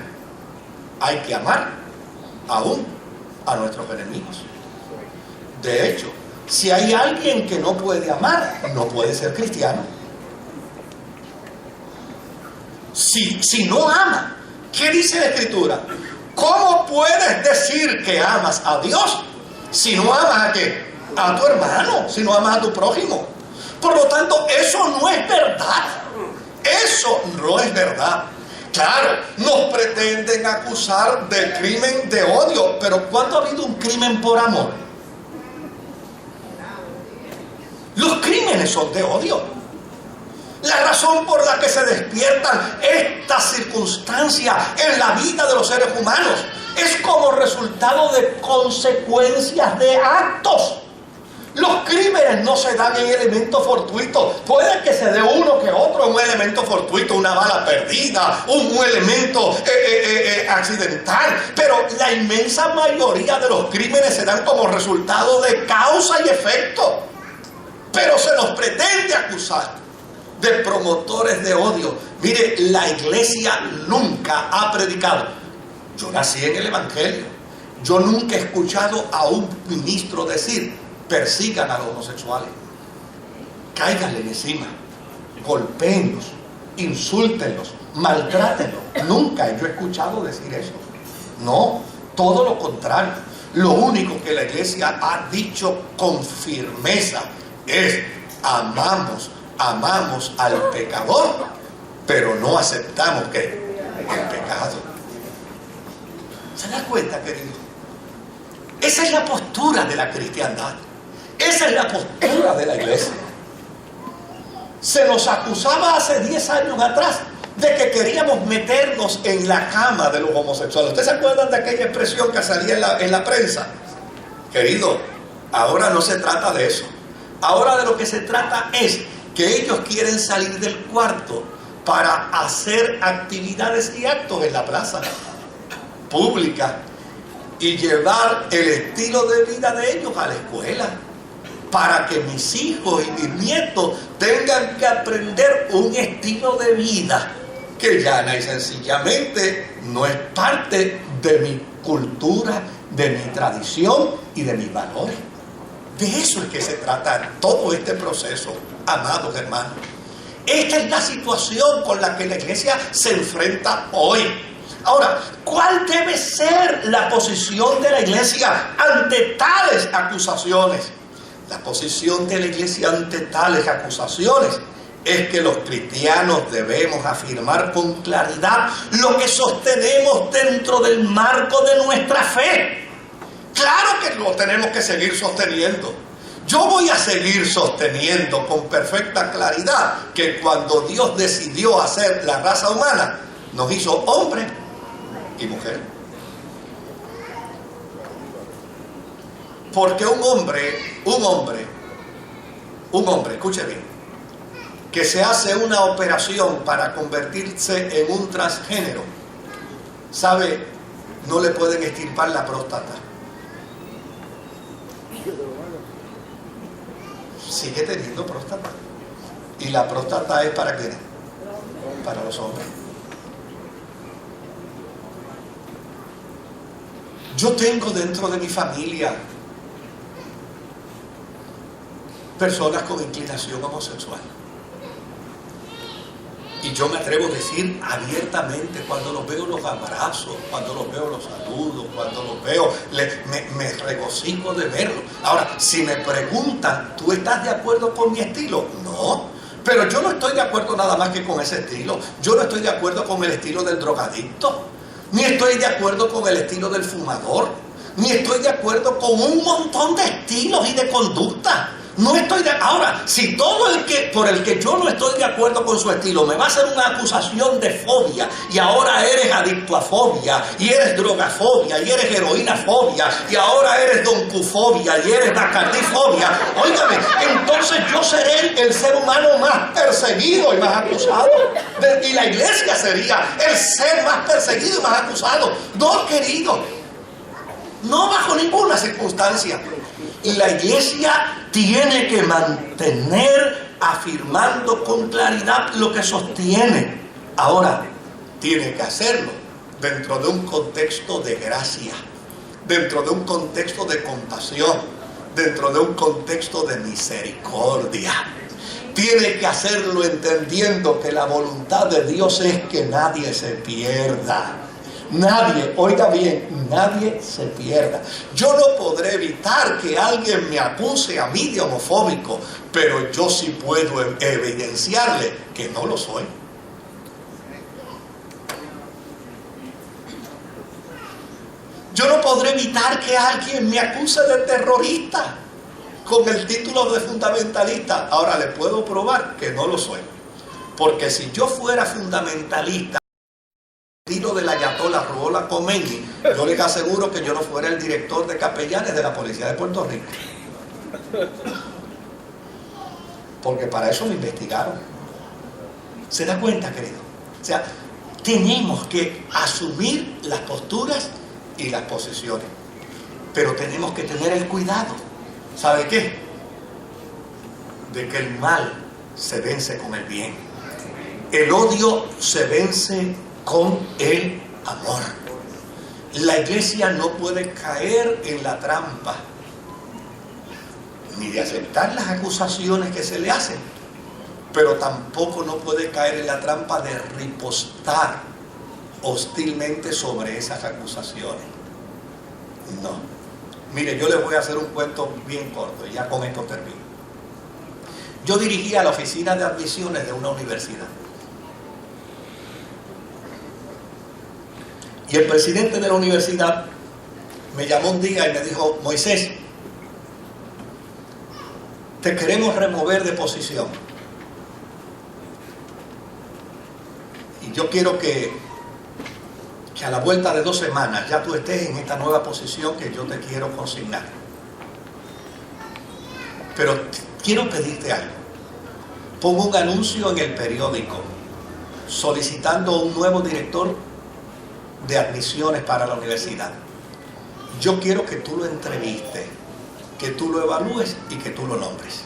Speaker 1: hay que amar aún a nuestros enemigos. De hecho, si hay alguien que no puede amar, no puede ser cristiano. Si no ama, ¿qué dice la Escritura? ¿Cómo puedes decir que amas a Dios si no amas a qué? A tu hermano, si no amas a tu prójimo. Por lo tanto, eso no es verdad. Eso no es verdad. Claro, nos pretenden acusar del crimen de odio, pero ¿cuándo ha habido un crimen por amor? Los crímenes son de odio. La razón por la que se despiertan estas circunstancias en la vida de los seres humanos es como resultado de consecuencias de actos. Los crímenes no se dan en elementos fortuitos. Puede que se dé uno que otro, un elemento fortuito, una bala perdida, un elemento accidental, pero la inmensa mayoría de los crímenes se dan como resultado de causa y efecto. Pero se nos pretende acusar de promotores de odio. Mire, la iglesia nunca ha predicado. Yo nací en el Evangelio. Yo nunca he escuchado a un ministro decir: persigan a los homosexuales, cáiganle encima, golpéenlos, insúltenlos, maltrátenlos. Nunca yo he escuchado decir eso. No, todo lo contrario. Lo único que la iglesia ha dicho con firmeza es: amamos al pecador, pero no aceptamos que el pecado. ¿Se da cuenta, querido? Esa es la postura de la cristiandad. Esa es la postura de la iglesia. Se nos acusaba hace 10 años atrás de que queríamos meternos en la cama de los homosexuales. ¿Ustedes se acuerdan de aquella expresión que salía en la prensa? Querido, ahora no se trata de eso. Ahora de lo que se trata es que ellos quieren salir del cuarto para hacer actividades y actos en la plaza pública y llevar el estilo de vida de ellos a la escuela, para que mis hijos y mis nietos tengan que aprender un estilo de vida que llana y sencillamente no es parte de mi cultura, de mi tradición y de mis valores. De eso es que se trata todo este proceso, amados hermanos. Esta es la situación con la que la iglesia se enfrenta hoy. Ahora, ¿cuál debe ser la posición de la iglesia ante tales acusaciones? La posición de la iglesia ante tales acusaciones es que los cristianos debemos afirmar con claridad lo que sostenemos dentro del marco de nuestra fe. Claro que lo tenemos que seguir sosteniendo. Yo voy a seguir sosteniendo con perfecta claridad que cuando Dios decidió hacer la raza humana, nos hizo hombre y mujer. Porque un hombre, escuche bien, que se hace una operación para convertirse en un transgénero, ¿sabe? No le pueden extirpar la próstata. Sigue teniendo próstata. ¿Y la próstata es para quién? Para los hombres. Yo tengo dentro de mi familia personas con inclinación homosexual. Y yo me atrevo a decir abiertamente, cuando los veo los abrazo, cuando los veo los saludo, cuando los veo me regocijo de verlos. Ahora, si me preguntan, ¿tú estás de acuerdo con mi estilo? No, pero yo no estoy de acuerdo nada más que con ese estilo. Yo no estoy de acuerdo con el estilo del drogadicto, ni estoy de acuerdo con el estilo del fumador, ni estoy de acuerdo con un montón de estilos y de conducta. No estoy de... Ahora, si todo el que por el que yo no estoy de acuerdo con su estilo me va a hacer una acusación de fobia, y ahora eres adicto a fobia, y eres drogafobia, y eres heroinafobia, y ahora eres doncufobia, y eres bacardifobia, óigame, entonces yo seré el ser humano más perseguido y más acusado. Y la iglesia sería el ser más perseguido y más acusado. No, querido, no bajo ninguna circunstancia. Y la iglesia tiene que mantener afirmando con claridad lo que sostiene. Ahora, tiene que hacerlo dentro de un contexto de gracia, dentro de un contexto de compasión, dentro de un contexto de misericordia. Tiene que hacerlo entendiendo que la voluntad de Dios es que nadie se pierda. Nadie, oiga bien, nadie se pierda. Yo no podré evitar que alguien me acuse a mí de homofóbico, pero yo sí puedo evidenciarle que no lo soy. Yo no podré evitar que alguien me acuse de terrorista con el título de fundamentalista. Ahora le puedo probar que no lo soy, porque si yo fuera fundamentalista estilo del ayatollah Ruhollah Khomeini, yo les aseguro que yo no fuera el director de capellanes de la policía de Puerto Rico, porque para eso me investigaron. ¿Se da cuenta, querido? O sea, tenemos que asumir las posturas y las posiciones, pero tenemos que tener el cuidado, ¿sabe qué? De que el mal se vence con el bien, el odio se vence con el amor. La iglesia no puede caer en la trampa ni de aceptar las acusaciones que se le hacen, pero tampoco no puede caer en la trampa de ripostar hostilmente sobre esas acusaciones. No. Mire, yo les voy a hacer un cuento bien corto y ya con esto termino. Yo dirigía la oficina de admisiones de una universidad. Y el presidente de la universidad me llamó un día y me dijo: Moisés, te queremos remover de posición. Y yo quiero que a la vuelta de 2 semanas ya tú estés en esta nueva posición que yo te quiero consignar. Pero quiero pedirte algo. Pongo un anuncio en el periódico solicitando un nuevo director de admisiones para la universidad. Yo quiero que tú lo entrevistes, que tú lo evalúes y que tú lo nombres.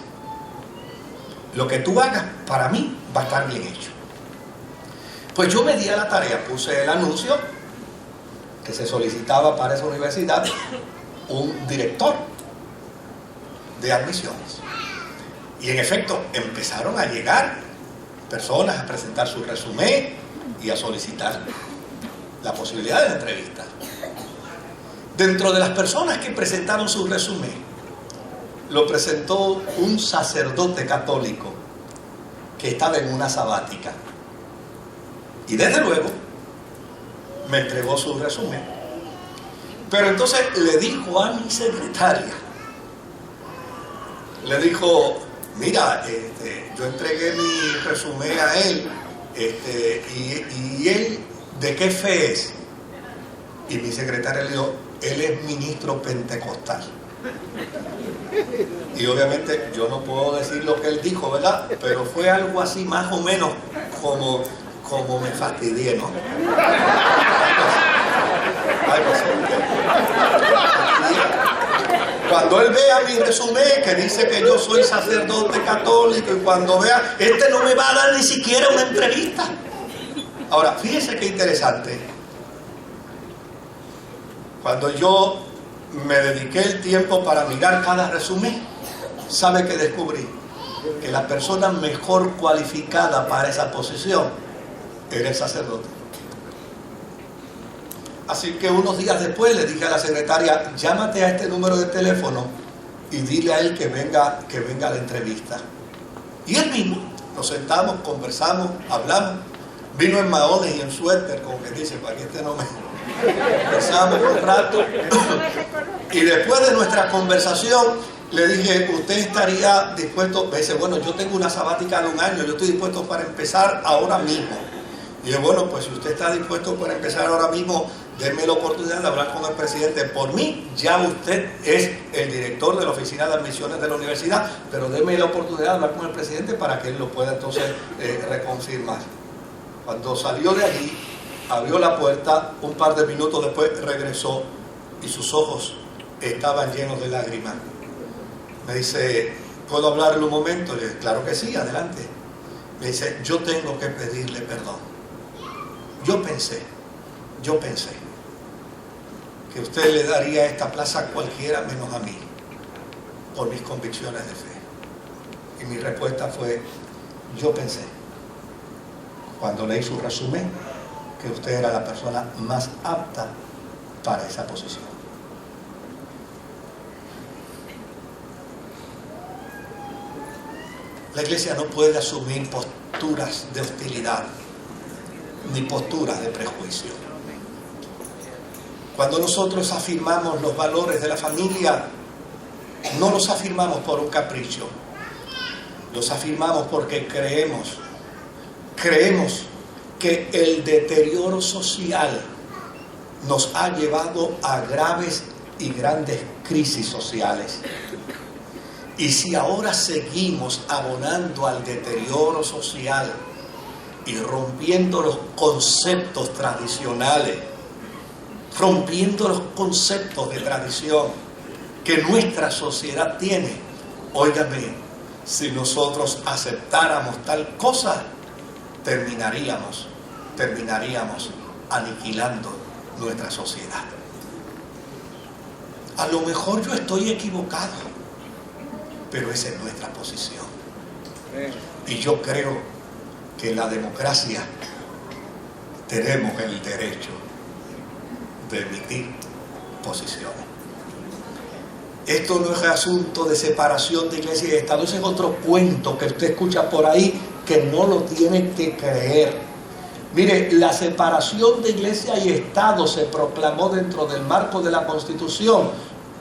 Speaker 1: Lo que tú hagas, para mí, va a estar bien hecho. Pues yo me di a la tarea, puse el anuncio que se solicitaba para esa universidad un director de admisiones. Y en efecto, empezaron a llegar personas a presentar su resumen y a solicitar la posibilidad de la entrevista. Dentro de las personas que presentaron su resumen, lo presentó un sacerdote católico que estaba en una sabática. Y desde luego, me entregó su resumen. Pero entonces le dijo a mi secretaria, le dijo, mira, yo entregué mi resumen a él, y él, ¿de qué fe es? Y mi secretaria le dijo, él es ministro pentecostal. Y obviamente yo no puedo decir lo que él dijo, ¿verdad? Pero fue algo así más o menos como me fastidié, ¿no? Cuando él vea mi resumen que dice que yo soy sacerdote católico, y cuando vea, no me va a dar ni siquiera una entrevista. Ahora, fíjese qué interesante. Cuando yo me dediqué el tiempo para mirar cada resumen, ¿sabe qué descubrí? Que la persona mejor cualificada para esa posición era el sacerdote. Así que unos días después le dije a la secretaria, llámate a este número de teléfono y dile a él que venga a la entrevista. Y él mismo, nos sentamos, conversamos, hablamos, vino en maones y en suéter, como que dice, para que no me... Conversamos un rato y después de nuestra conversación le dije, ¿usted estaría dispuesto? Me dice, bueno, yo tengo una sabática de 1 año, yo estoy dispuesto para empezar ahora mismo. Y yo, bueno, pues si usted está dispuesto para empezar ahora mismo, denme la oportunidad de hablar con el presidente. Por mí, ya usted es el director de la oficina de admisiones de la universidad, pero denme la oportunidad de hablar con el presidente para que él lo pueda entonces reconfirmar. Cuando salió de allí, abrió la puerta, un par de minutos después regresó y sus ojos estaban llenos de lágrimas. Me dice, ¿puedo hablarle un momento? Le dije, claro que sí, adelante. Me dice, yo tengo que pedirle perdón. Yo pensé que usted le daría esta plaza a cualquiera menos a mí, por mis convicciones de fe. Y mi respuesta fue, yo pensé, cuando leí su resumen, que usted era la persona más apta para esa posición. La iglesia no puede asumir posturas de hostilidad ni posturas de prejuicio. Cuando nosotros afirmamos los valores de la familia, no los afirmamos por un capricho, los afirmamos porque creemos que el deterioro social nos ha llevado a graves y grandes crisis sociales. Y si ahora seguimos abonando al deterioro social y rompiendo los conceptos tradicionales, rompiendo los conceptos de tradición que nuestra sociedad tiene, óigame, si nosotros aceptáramos tal cosa, terminaríamos aniquilando nuestra sociedad. A lo mejor yo estoy equivocado, pero esa es nuestra posición. Y yo creo que en la democracia tenemos el derecho de emitir posiciones. Esto no es asunto de separación de iglesia y Estado, ese es otro cuento que usted escucha por ahí que no lo tiene que creer. Mire, la separación de iglesia y Estado se proclamó dentro del marco de la Constitución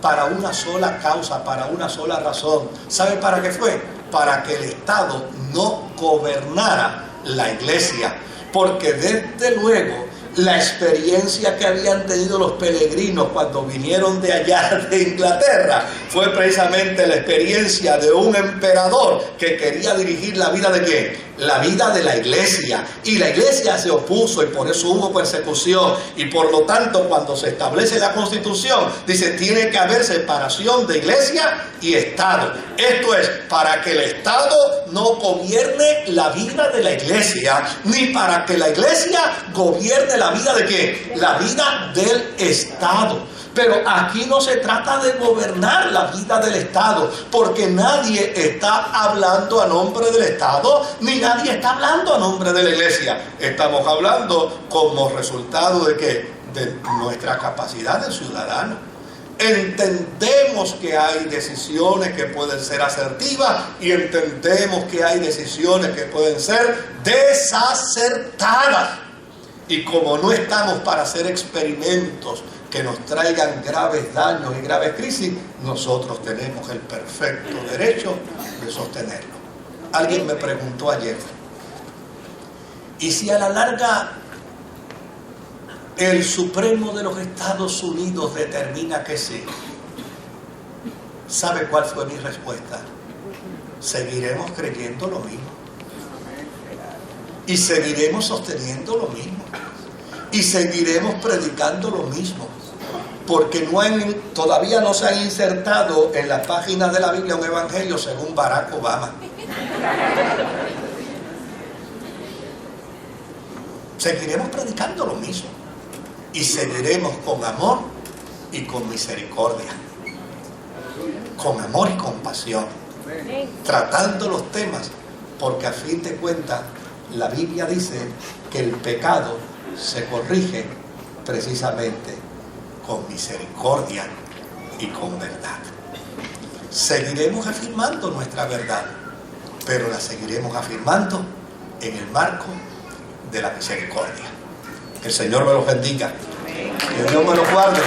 Speaker 1: para una sola causa, para una sola razón. ¿Sabe para qué fue? Para que el Estado no gobernara la iglesia. Porque desde luego La experiencia que habían tenido los peregrinos cuando vinieron de allá de Inglaterra fue precisamente la experiencia de un emperador que quería dirigir la vida de ¿quién? La vida de la iglesia. Y la iglesia se opuso y por eso hubo persecución. Y por lo tanto, cuando se establece la Constitución, dice, tiene que haber separación de iglesia y Estado. Esto es, para que el Estado no gobierne la vida de la iglesia, ni para que la iglesia gobierne la vida de ¿qué? La vida del Estado. Pero aquí no se trata de gobernar la vida del Estado, porque nadie está hablando a nombre del Estado, ni nadie está hablando a nombre de la iglesia. Estamos hablando como resultado de ¿qué? De nuestra capacidad de ciudadano. Entendemos que hay decisiones que pueden ser asertivas y entendemos que hay decisiones que pueden ser desacertadas. Y como no estamos para hacer experimentos que nos traigan graves daños y graves crisis, nosotros tenemos el perfecto derecho de sostenerlo. Alguien me preguntó ayer, ¿y si a la larga el Supremo de los Estados Unidos determina que sí? ¿Sabe cuál fue mi respuesta? Seguiremos creyendo lo mismo. Y seguiremos sosteniendo lo mismo. Y seguiremos predicando lo mismo. Porque todavía no se han insertado en las páginas de la Biblia un evangelio según Barack Obama. Seguiremos predicando lo mismo. Y seguiremos con amor y con misericordia. Con amor y compasión. Tratando los temas. Porque a fin de cuentas, la Biblia dice que el pecado se corrige precisamente con misericordia y con verdad. Seguiremos afirmando nuestra verdad, pero la seguiremos afirmando en el marco de la misericordia. Que el Señor me los bendiga. Que Dios me los guarde.